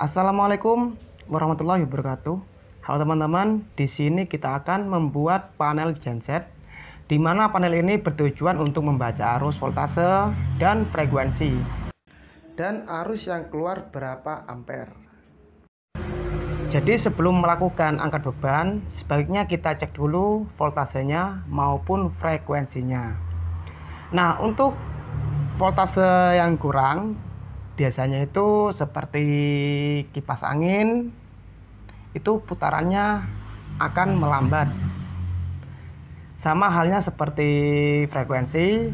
Assalamualaikum warahmatullahi wabarakatuh. Halo teman-teman, di sini kita akan membuat panel genset, di mana panel ini bertujuan untuk membaca arus voltase dan frekuensi, dan arus yang keluar berapa ampere. Jadi sebelum melakukan angkat beban, sebaiknya kita cek dulu voltasenya maupun frekuensinya. Nah, untuk voltase yang kurang, biasanya itu seperti kipas angin, itu putarannya akan melambat. Sama halnya seperti frekuensi.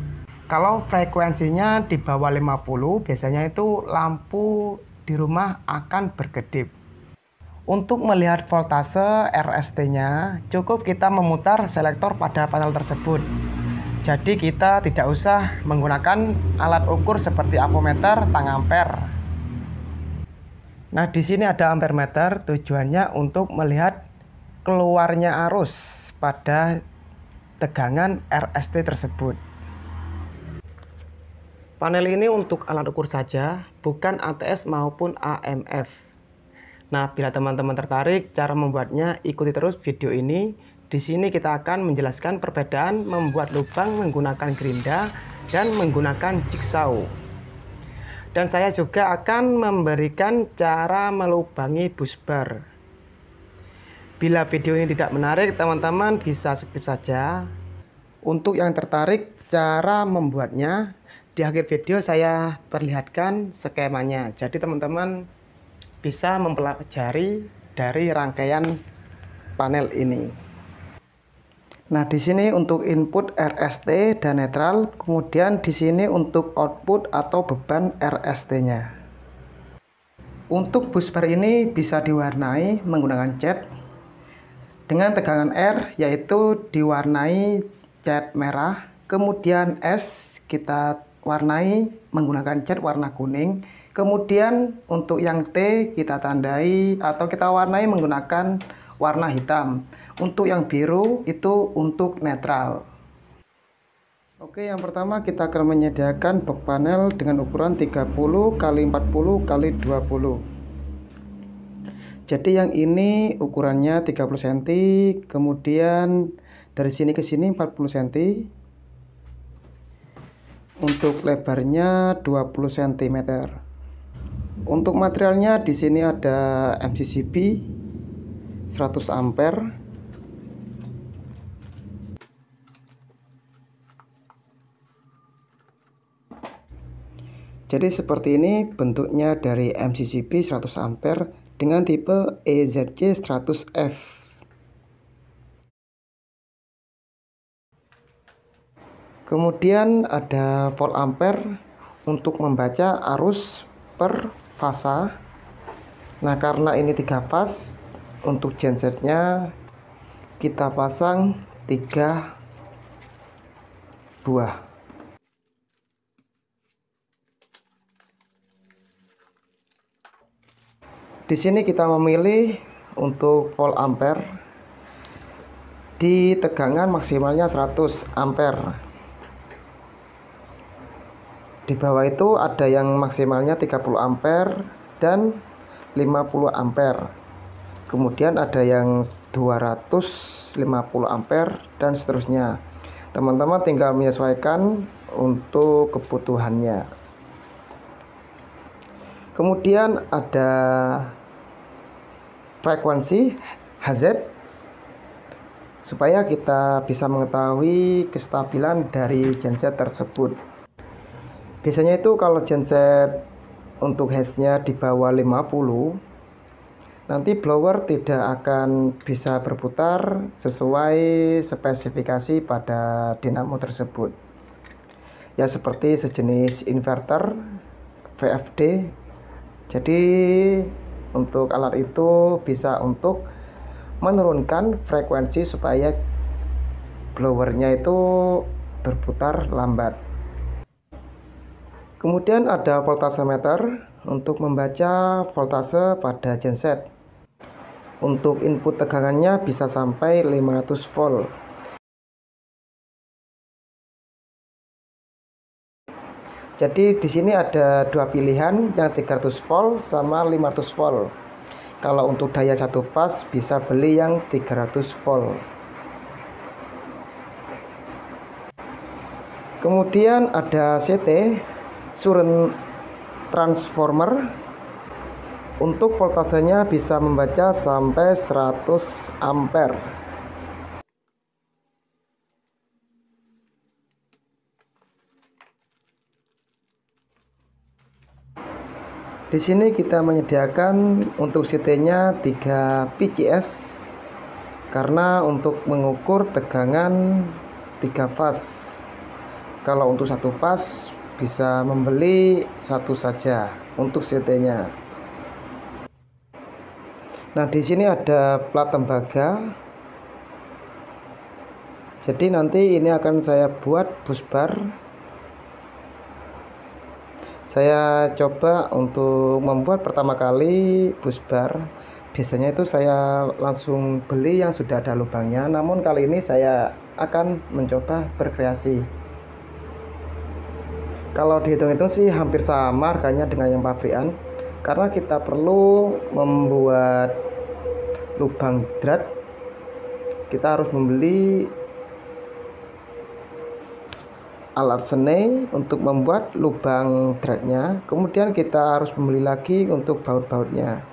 Kalau frekuensinya di bawah 50, biasanya itu lampu di rumah akan berkedip. Untuk melihat voltase RST-nya, cukup kita memutar selektor pada panel tersebut. Jadi kita tidak usah menggunakan alat ukur seperti avometer, tang ampere. Nah, di sini ada ampere meter, tujuannya untuk melihat keluarnya arus pada tegangan RST tersebut. Panel ini untuk alat ukur saja, bukan ATS maupun AMF. Nah, bila teman-teman tertarik cara membuatnya, ikuti terus video ini. Di sini kita akan menjelaskan perbedaan membuat lubang menggunakan gerinda dan menggunakan jigsaw. Dan saya juga akan memberikan cara melubangi busbar. Bila video ini tidak menarik, teman-teman bisa skip saja. Untuk yang tertarik cara membuatnya, di akhir video saya perlihatkan skemanya. Jadi teman-teman bisa mempelajari dari rangkaian panel ini. Nah, di sini untuk input RST dan netral, kemudian di sini untuk output atau beban RST-nya. Untuk busbar ini bisa diwarnai menggunakan cat dengan tegangan R, yaitu diwarnai cat merah, kemudian S kita warnai menggunakan cat warna kuning, kemudian untuk yang T kita tandai atau kita warnai menggunakan warna hitam. Untuk yang biru itu untuk netral. Oke, yang pertama kita akan menyediakan box panel dengan ukuran 30 x 40 x 20. Jadi yang ini ukurannya 30 cm, kemudian dari sini ke sini 40 cm. Untuk lebarnya 20 cm. Untuk materialnya di sini ada MCCB 100 ampere. Jadi seperti ini bentuknya dari MCCB 100 ampere dengan tipe EZC 100F. Kemudian ada volt ampere untuk membaca arus per fasa. Nah, karena ini 3 fase, untuk gensetnya kita pasang 3 buah. Di sini kita memilih untuk volt ampere di tegangan maksimalnya 100 ampere. Di bawah itu ada yang maksimalnya 30 ampere dan 50 ampere. Kemudian ada yang 250 ampere dan seterusnya. Teman-teman tinggal menyesuaikan untuk kebutuhannya. Kemudian ada frekuensi HZ supaya kita bisa mengetahui kestabilan dari genset tersebut. Biasanya itu kalau genset untuk hertznya di bawah 50, nanti blower tidak akan bisa berputar sesuai spesifikasi pada dinamo tersebut. Ya seperti sejenis inverter VFD. Jadi untuk alat itu bisa untuk menurunkan frekuensi supaya blowernya itu berputar lambat. Kemudian ada voltasemeter untuk membaca voltase pada genset. Untuk input tegangannya bisa sampai 500 volt. Jadi di sini ada dua pilihan, yang 300 volt sama 500 volt. Kalau untuk daya satu fas bisa beli yang 300 volt. Kemudian ada CT, current transformer. Untuk voltasenya bisa membaca sampai 100 ampere. Di sini kita menyediakan untuk CT-nya 3 PCS karena untuk mengukur tegangan 3 fas. Kalau untuk satu fas bisa membeli satu saja untuk CT-nya. Nah, di sini ada plat tembaga. Jadi nanti ini akan saya buat bus bar. Saya coba untuk membuat pertama kali bus bar. Biasanya itu saya langsung beli yang sudah ada lubangnya. Namun kali ini saya akan mencoba berkreasi. Kalau dihitung-hitung sih hampir sama harganya dengan yang pabrikan, karena kita perlu membuat lubang drat. Kita harus membeli alat sene untuk membuat lubang dratnya, kemudian kita harus membeli lagi untuk baut-bautnya.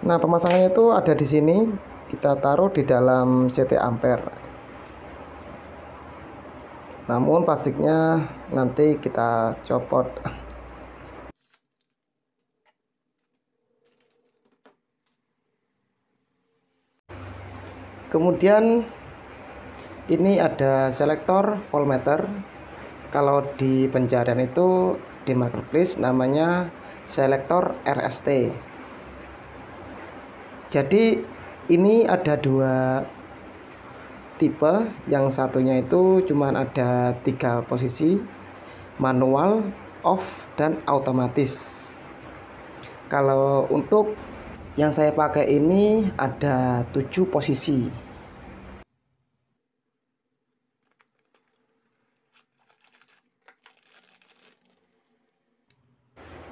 Nah, pemasangannya itu ada di sini, kita taruh di dalam CT ampere. Namun plastiknya nanti kita copot. Kemudian ini ada selektor voltmeter. Kalau di pencarian itu di marketplace namanya selektor RST. Jadi ini ada dua tipe, yang satunya itu cuman ada 3 posisi, manual, off, dan otomatis. Kalau untuk yang saya pakai ini ada 7 posisi.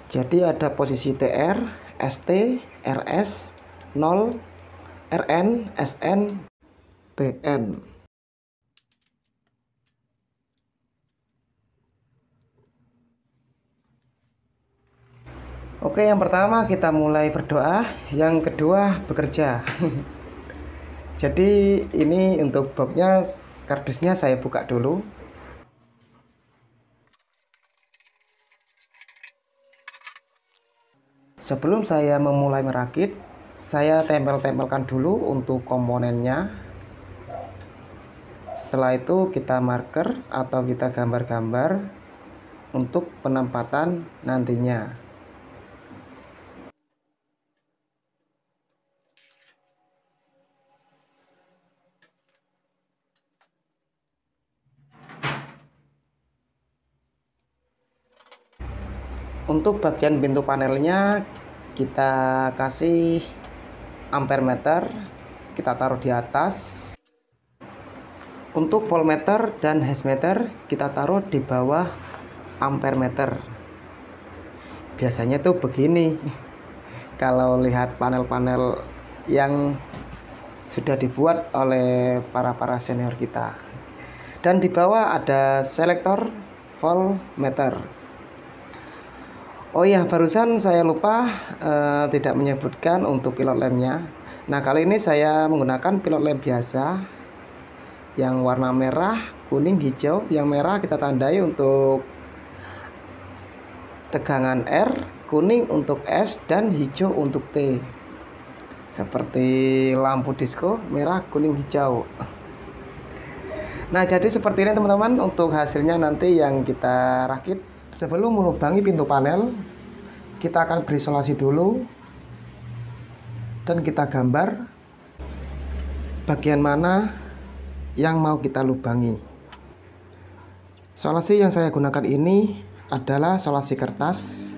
Jadi ada posisi TR, ST, RS, 0, RN, SN, TN. Oke, yang pertama kita mulai berdoa, yang kedua bekerja. Jadi ini untuk boxnya, kardusnya saya buka dulu. Sebelum saya memulai merakit, saya tempel-tempelkan dulu untuk komponennya. Setelah itu kita marker atau kita gambar-gambar untuk penempatan nantinya. Untuk bagian pintu panelnya kita kasih ampere meter, kita taruh di atas. Untuk voltmeter dan hash-meter kita taruh di bawah ampere meter. Biasanya tuh begini kalau lihat panel-panel yang sudah dibuat oleh para senior kita. Dan di bawah ada selektor voltmeter. Oh ya, barusan saya lupa tidak menyebutkan untuk pilot lampnya. Nah, kali ini saya menggunakan pilot lamp biasa yang warna merah, kuning, hijau. Yang merah kita tandai untuk tegangan R, kuning untuk S, dan hijau untuk T. Seperti lampu disco, merah, kuning, hijau. Nah, jadi seperti ini teman-teman untuk hasilnya nanti yang kita rakit. Sebelum melubangi pintu panel, kita akan berisolasi dulu dan kita gambar bagian mana yang mau kita lubangi. Solasi yang saya gunakan ini adalah solasi kertas.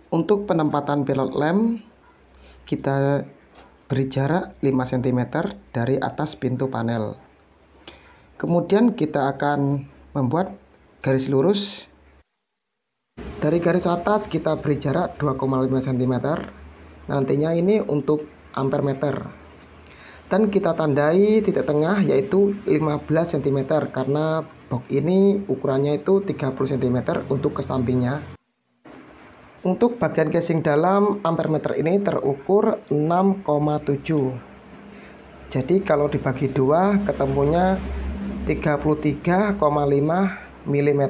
Untuk penempatan pilot lamp, kita beri jarak 5 cm dari atas pintu panel. Kemudian kita akan membuat garis lurus. Dari garis atas kita beri jarak 2,5 cm. Nantinya ini untuk ampere meter. Dan kita tandai titik tengah yaitu 15 cm karena box ini ukurannya itu 30 cm untuk ke sampingnya. Untuk bagian casing dalam ampere meter ini terukur 6,7. Jadi kalau dibagi dua ketemunya 33,5 mm.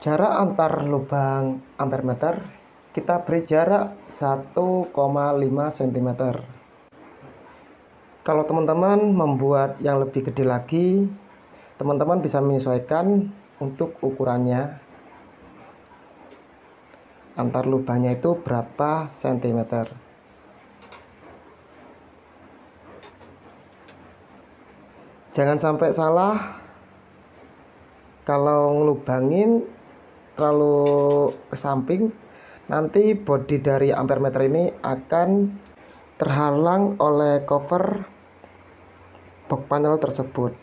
Jarak antar lubang ampere meter kita beri jarak 1,5 cm. Kalau teman-teman membuat yang lebih gede lagi, teman-teman bisa menyesuaikan untuk ukurannya. Antar lubangnya itu berapa sentimeter. Jangan sampai salah kalau ngelubangin terlalu ke samping, nanti bodi dari ampere meter ini akan terhalang oleh cover box panel tersebut.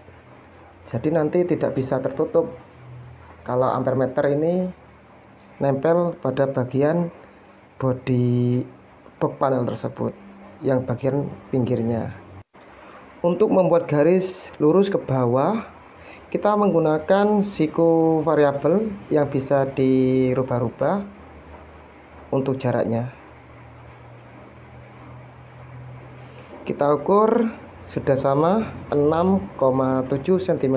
Jadi nanti tidak bisa tertutup kalau ampere meter ini nempel pada bagian bodi box panel tersebut, yang bagian pinggirnya. Untuk membuat garis lurus ke bawah, kita menggunakan siku variabel yang bisa dirubah-rubah untuk jaraknya. Kita ukur sudah sama 6,7 cm.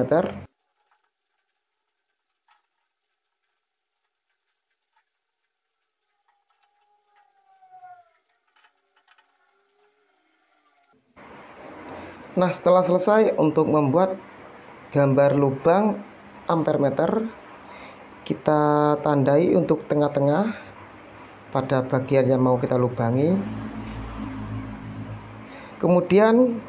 Nah, setelah selesai untuk membuat gambar lubang ampere meter, kita tandai untuk tengah-tengah pada bagian yang mau kita lubangi. Kemudian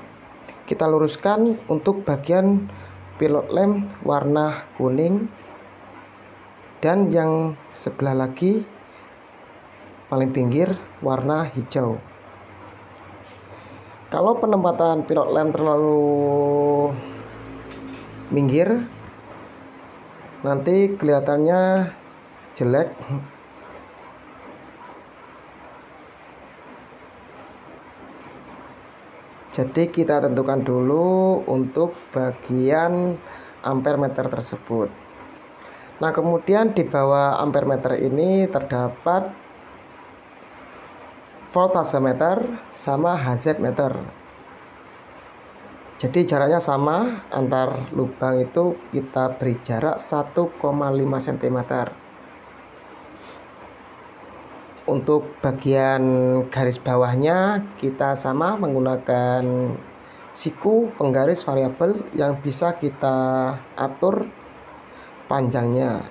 kita luruskan untuk bagian pilot lem warna kuning, dan yang sebelah lagi paling pinggir warna hijau. Kalau penempatan pilot lem terlalu minggir, nanti kelihatannya jelek. Jadi kita tentukan dulu untuk bagian ampere meter tersebut. Nah, kemudian di bawah ampere meter ini terdapat voltase meter sama Hz meter. Jadi jaraknya sama, antar lubang itu kita beri jarak 1,5 cm. Untuk bagian garis bawahnya kita sama menggunakan siku penggaris variabel yang bisa kita atur panjangnya.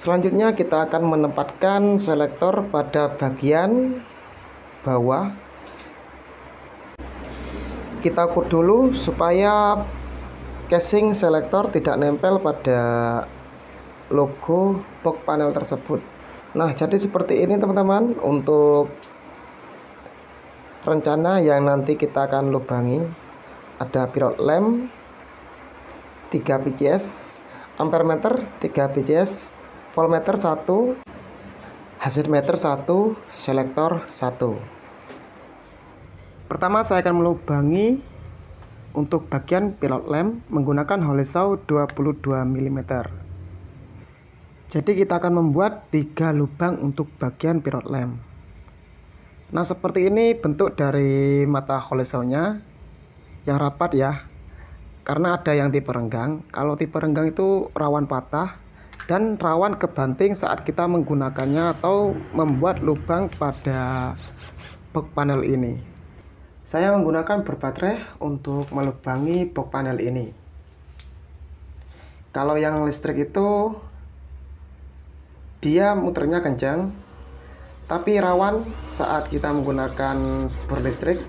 Selanjutnya kita akan menempatkan selektor pada bagian bawah. Kita ukur dulu supaya casing selektor tidak nempel pada logo box panel tersebut. Nah, jadi seperti ini teman-teman untuk rencana yang nanti kita akan lubangi. Ada pilot lem 3 pcs, ampere meter 3 pcs, voltmeter 1, Hz meter 1, selektor 1. Pertama saya akan melubangi untuk bagian pilot lem menggunakan hole saw 22 mm. Jadi kita akan membuat 3 lubang untuk bagian pilot lem. Nah, seperti ini bentuk dari mata hole saw-nya, yang rapat ya. Karena ada yang tipe renggang. Kalau tipe renggang itu rawan patah dan rawan kebanting saat kita menggunakannya atau membuat lubang pada box panel ini. Saya menggunakan berbaterai untuk melubangi box panel ini. Kalau yang listrik itu dia muternya kencang, tapi rawan saat kita menggunakan bor listrik.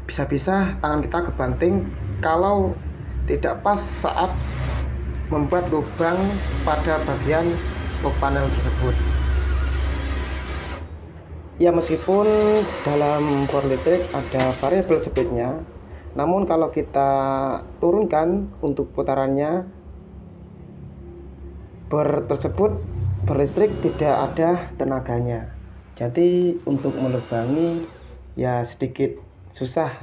Bisa-bisa tangan kita kebanting kalau tidak pas saat membuat lubang pada bagian box panel tersebut. Ya, meskipun dalam bor listrik ada variabel speednya, namun kalau kita turunkan untuk putarannya, bor listrik tidak ada tenaganya. Jadi untuk melubangi ya sedikit susah.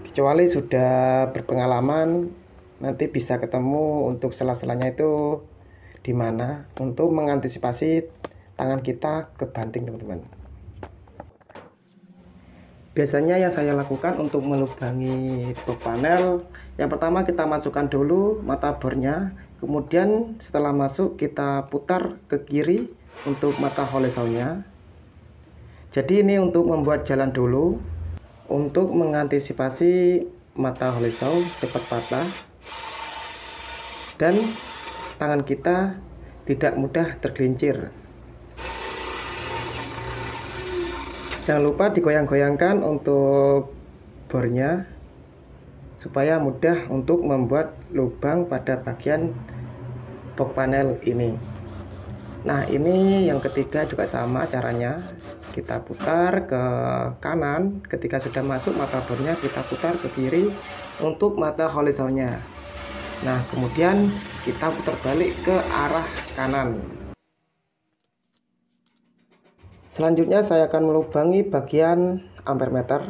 Kecuali sudah berpengalaman, nanti bisa ketemu untuk sela-selanya itu di mana untuk mengantisipasi tangan kita kebanting, teman-teman. Biasanya yang saya lakukan untuk melubangi box panel, yang pertama kita masukkan dulu mata bornya, kemudian setelah masuk kita putar ke kiri untuk mata holesaunnya. Jadi ini untuk membuat jalan dulu untuk mengantisipasi mata holesau cepat patah dan tangan kita tidak mudah tergelincir. Jangan lupa digoyang-goyangkan untuk bornya supaya mudah untuk membuat lubang pada bagian box panel ini. Nah, ini yang ketiga juga sama caranya. Kita putar ke kanan, ketika sudah masuk mata bornya kita putar ke kiri untuk mata holesaunya. Nah, kemudian kita putar balik ke arah kanan. Selanjutnya saya akan melubangi bagian ampere meter.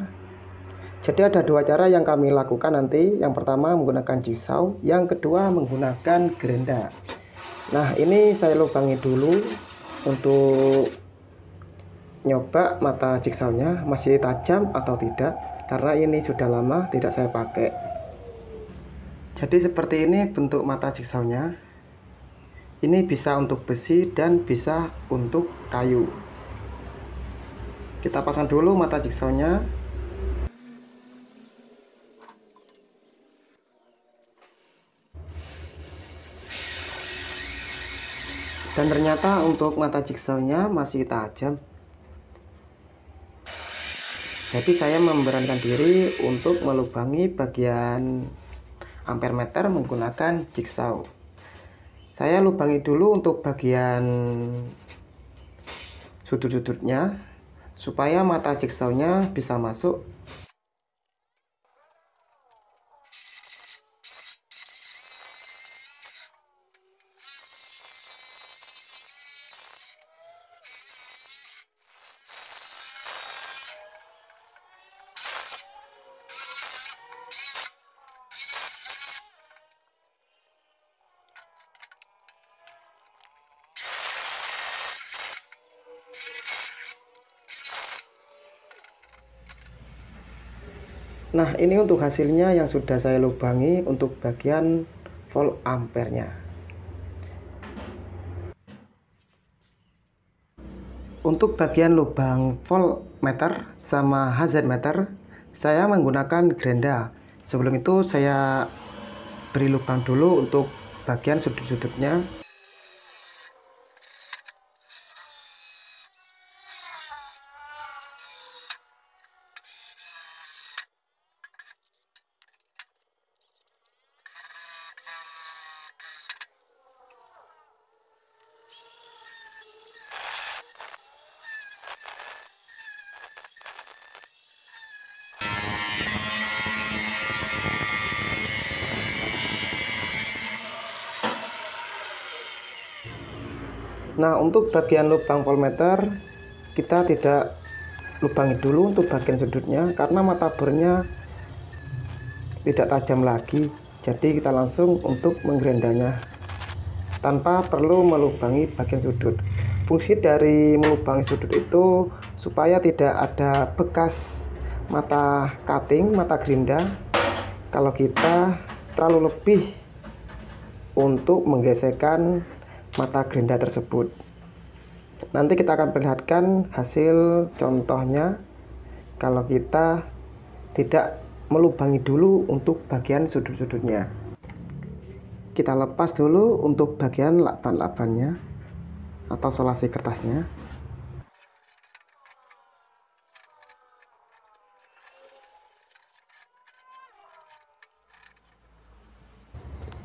Jadi ada dua cara yang kami lakukan nanti. Yang pertama menggunakan jigsaw, yang kedua menggunakan gerenda. Nah, ini saya lubangi dulu untuk nyoba mata jigsawnya masih tajam atau tidak, karena ini sudah lama tidak saya pakai. Jadi seperti ini bentuk mata jigsawnya. Ini bisa untuk besi dan bisa untuk kayu. Kita pasang dulu mata jigsawnya. Dan ternyata untuk mata jigsawnya masih tajam. Jadi saya memberanikan diri untuk melubangi bagian ampere meter menggunakan jigsaw. Saya lubangi dulu untuk bagian sudut-sudutnya supaya mata jigsawnya bisa masuk. Nah, ini untuk hasilnya yang sudah saya lubangi untuk bagian volt ampernya. Untuk bagian lubang voltmeter sama HZ meter, saya menggunakan gerenda. Sebelum itu saya beri lubang dulu untuk bagian sudut-sudutnya. Nah, untuk bagian lubang voltmeter kita tidak lubangi dulu untuk bagian sudutnya karena mata bornya tidak tajam lagi. Jadi kita langsung untuk menggerendanya tanpa perlu melubangi bagian sudut. Fungsi dari melubangi sudut itu supaya tidak ada bekas mata cutting, mata gerenda kalau kita terlalu lebih untuk menggesekkan mata gerenda tersebut. Nanti kita akan perlihatkan hasil contohnya kalau kita tidak melubangi dulu untuk bagian sudut-sudutnya. kita lepas dulu untuk bagian lakban-lakbannya atau solasi kertasnya.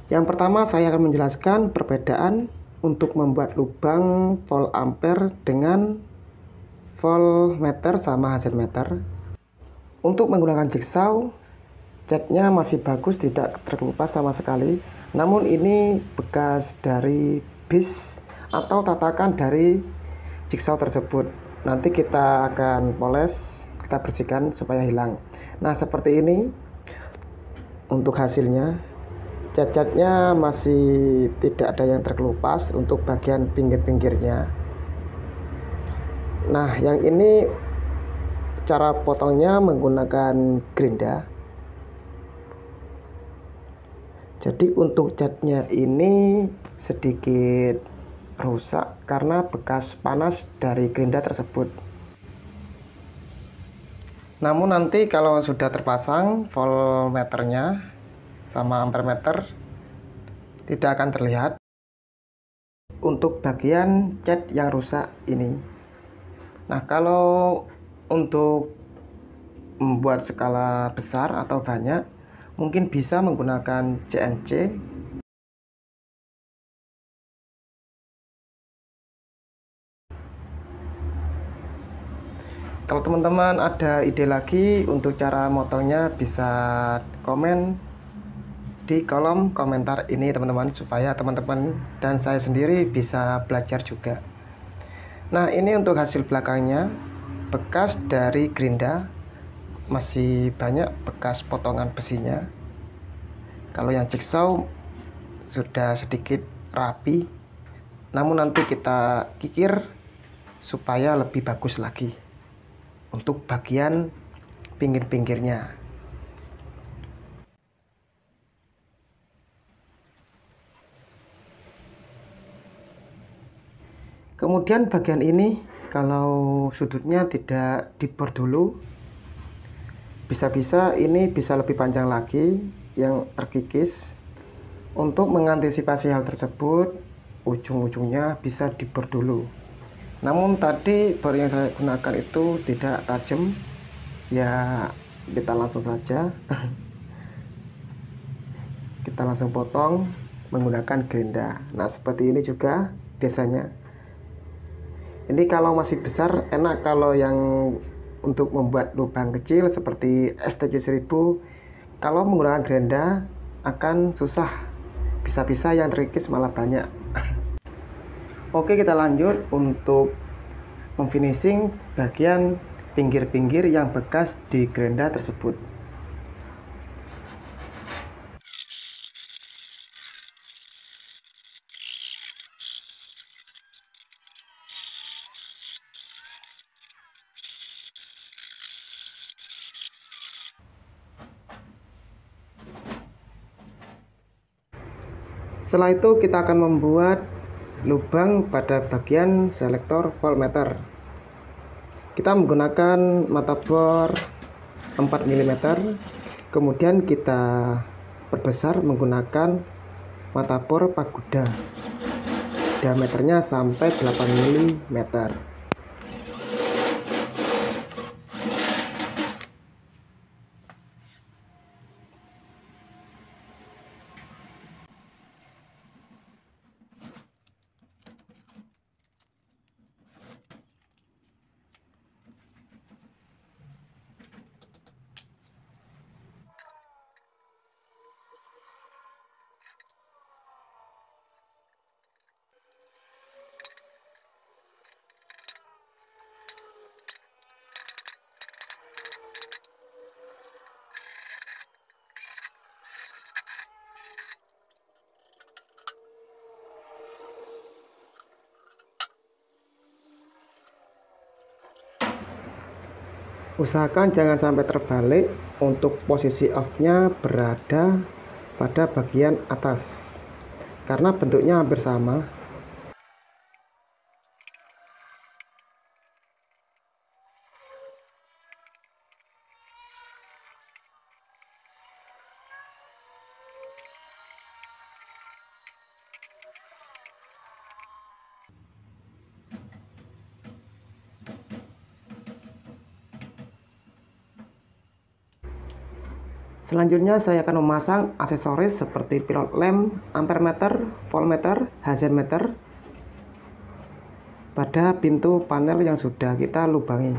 Yang pertama saya akan menjelaskan perbedaan untuk membuat lubang volt ampere dengan voltmeter sama Hz meter. Untuk menggunakan jigsaw, catnya masih bagus, tidak terkelupas sama sekali. Namun ini bekas dari bis atau tatakan dari jigsaw tersebut. Nanti kita akan poles, kita bersihkan supaya hilang. Nah, seperti ini untuk hasilnya. Cat-catnya masih tidak ada yang terkelupas untuk bagian pinggir-pinggirnya. Nah, yang ini cara potongnya menggunakan gerinda. Jadi untuk catnya ini sedikit rusak karena bekas panas dari gerinda tersebut. Namun nanti kalau sudah terpasang voltmeternya sama ampermeter tidak akan terlihat untuk bagian cat yang rusak ini. Nah, kalau untuk membuat skala besar atau banyak, mungkin bisa menggunakan CNC. Kalau teman-teman ada ide lagi untuk cara motongnya, bisa komen di kolom komentar ini teman-teman, supaya teman-teman dan saya sendiri bisa belajar juga. Nah, ini untuk hasil belakangnya, bekas dari gerinda, masih banyak bekas potongan besinya. Kalau yang jigsaw sudah sedikit rapi, namun nanti kita kikir supaya lebih bagus lagi untuk bagian pinggir-pinggirnya. Kemudian bagian ini, kalau sudutnya tidak dibor dulu, bisa-bisa ini bisa lebih panjang lagi yang terkikis. Untuk mengantisipasi hal tersebut, ujung-ujungnya bisa dibor dulu. Namun tadi bor yang saya gunakan itu tidak tajam, ya kita langsung saja kita langsung potong menggunakan gerinda. Nah, seperti ini juga biasanya. Ini kalau masih besar enak, kalau yang untuk membuat lubang kecil seperti STC 1000, kalau menggunakan gerinda akan susah, bisa-bisa yang terkikis malah banyak. Oke, kita lanjut untuk memfinishing bagian pinggir-pinggir yang bekas di gerinda tersebut. Setelah itu kita akan membuat lubang pada bagian selektor voltmeter. Kita menggunakan mata bor 4 mm, kemudian kita perbesar menggunakan mata bor pagoda, diameternya sampai 8 mm. Usahakan jangan sampai terbalik, untuk posisi off-nya berada pada bagian atas karena bentuknya hampir sama. Selanjutnya saya akan memasang aksesoris seperti pilot lamp, ampere meter, voltmeter, hazen meter pada pintu panel yang sudah kita lubangi.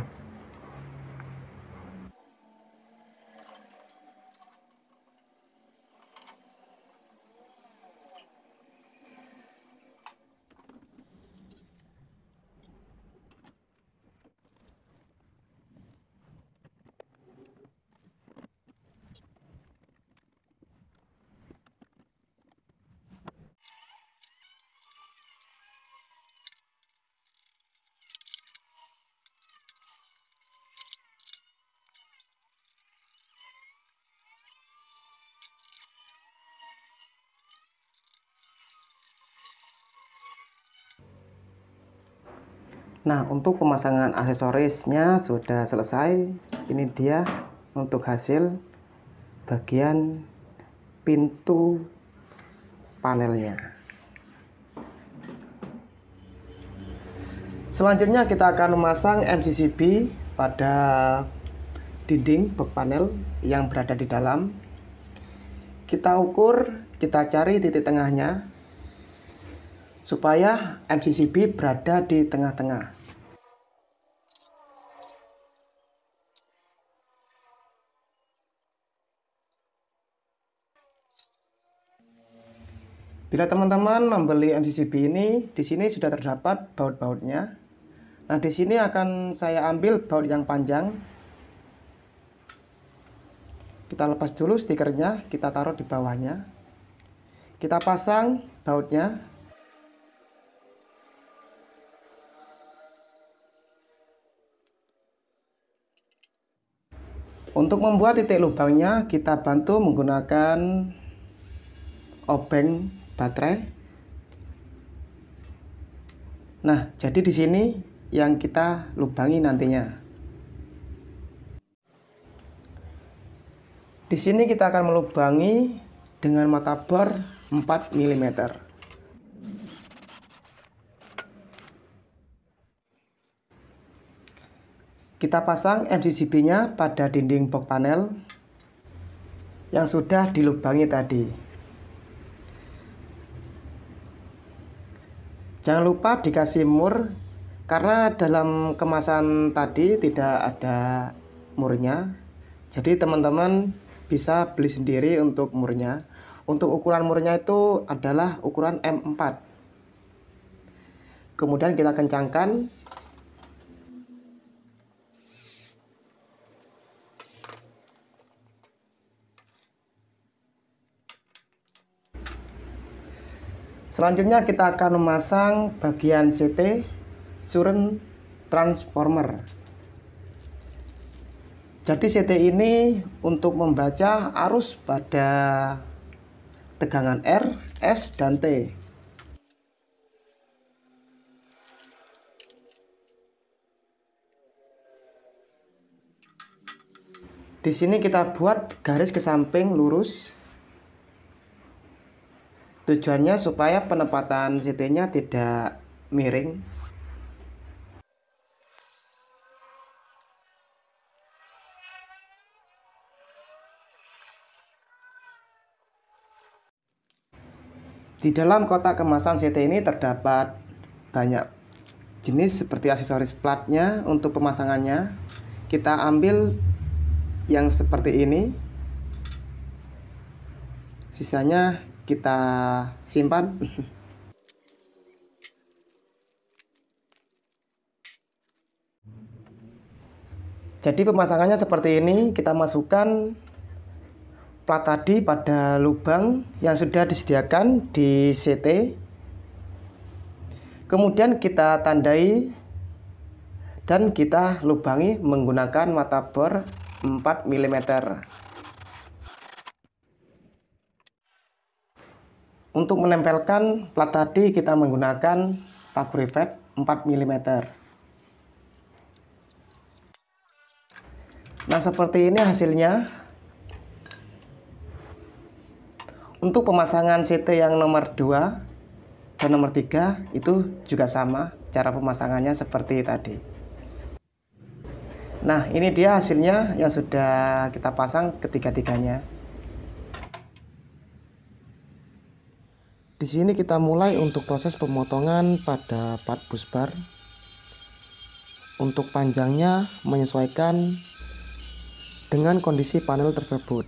Nah, untuk pemasangan aksesorisnya sudah selesai. Ini dia untuk hasil bagian pintu panelnya. Selanjutnya kita akan memasang MCCB pada dinding box panel yang berada di dalam. Kita ukur, kita cari titik tengahnya supaya MCCB berada di tengah-tengah. Bila teman-teman membeli MCCB ini, di sini sudah terdapat baut-bautnya. Nah, di sini akan saya ambil baut yang panjang. Kita lepas dulu stikernya, kita taruh di bawahnya. Kita pasang bautnya. Untuk membuat titik lubangnya, kita bantu menggunakan obeng baterai. Nah, jadi di sini yang kita lubangi nantinya. Di sini kita akan melubangi dengan mata bor 4 mm. Kita pasang MCCB-nya pada dinding box panel yang sudah dilubangi tadi. Jangan lupa dikasih mur, karena dalam kemasan tadi tidak ada murnya. Jadi teman-teman bisa beli sendiri untuk murnya. Untuk ukuran murnya itu adalah ukuran M4. Kemudian kita kencangkan. Selanjutnya kita akan memasang bagian CT current transformer. Jadi CT ini untuk membaca arus pada tegangan R, S, dan T. Di sini kita buat garis ke samping lurus. Tujuannya supaya penempatan CT-nya tidak miring. Di dalam kotak kemasan CT ini terdapat banyak jenis seperti aksesoris platnya. Untuk pemasangannya kita ambil yang seperti ini. Sisanya kita simpan. Jadi pemasangannya seperti ini. Kita masukkan plat tadi pada lubang yang sudah disediakan di CT. Kemudian kita tandai dan kita lubangi menggunakan mata bor 4 mm. Untuk menempelkan plat tadi kita menggunakan paku rivet 4 mm. Nah, seperti ini hasilnya. Untuk pemasangan CT yang nomor 2 dan nomor 3 itu juga sama cara pemasangannya seperti tadi. Nah, ini dia hasilnya yang sudah kita pasang ketiga-tiganya. Di sini kita mulai untuk proses pemotongan pada part busbar. Untuk panjangnya menyesuaikan dengan kondisi panel tersebut.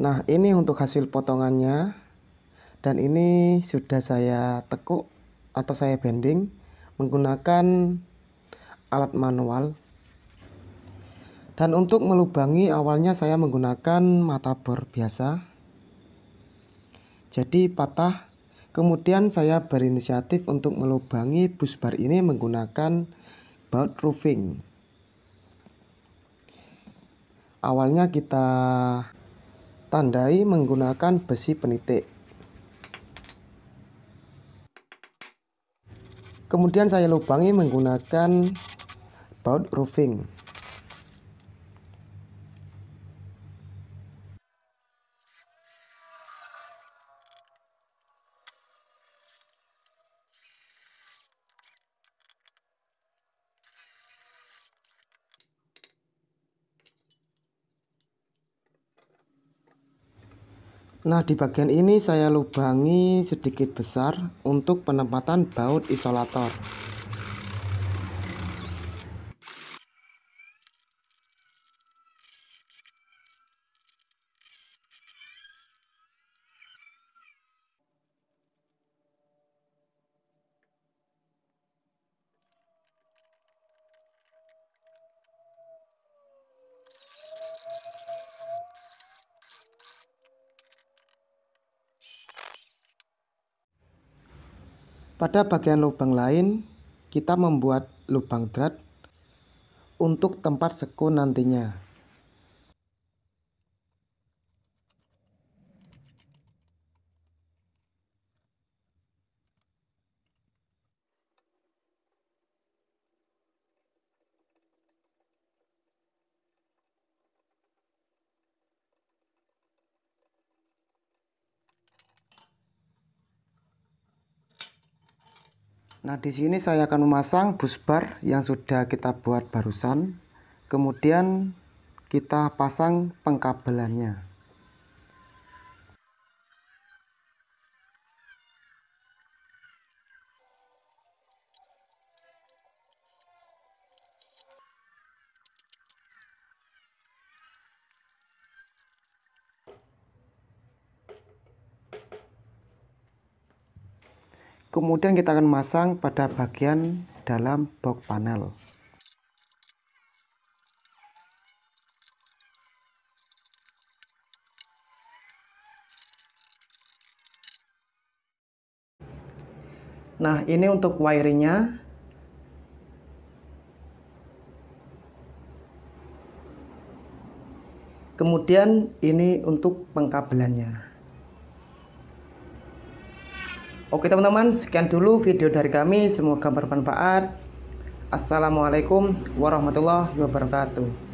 Nah, ini untuk hasil potongannya, dan ini sudah saya tekuk atau saya bending menggunakan alat manual. Dan untuk melubangi awalnya saya menggunakan mata bor biasa, jadi patah. Kemudian saya berinisiatif untuk melubangi busbar ini menggunakan baut roofing. Awalnya kita tandai menggunakan besi penitik. Kemudian saya lubangi menggunakan baut roofing. Nah, di bagian ini saya lubangi sedikit besar untuk penempatan baut isolator. Pada bagian lubang lain, kita membuat lubang drat untuk tempat sekun nantinya. Nah, di sini saya akan memasang busbar yang sudah kita buat barusan. Kemudian kita pasang pengkabelannya. Kemudian kita akan masang pada bagian dalam box panel. Nah, ini untuk wiringnya. Kemudian ini untuk pengkabelannya. Oke teman-teman, sekian dulu video dari kami. Semoga bermanfaat. Assalamualaikum warahmatullahi wabarakatuh.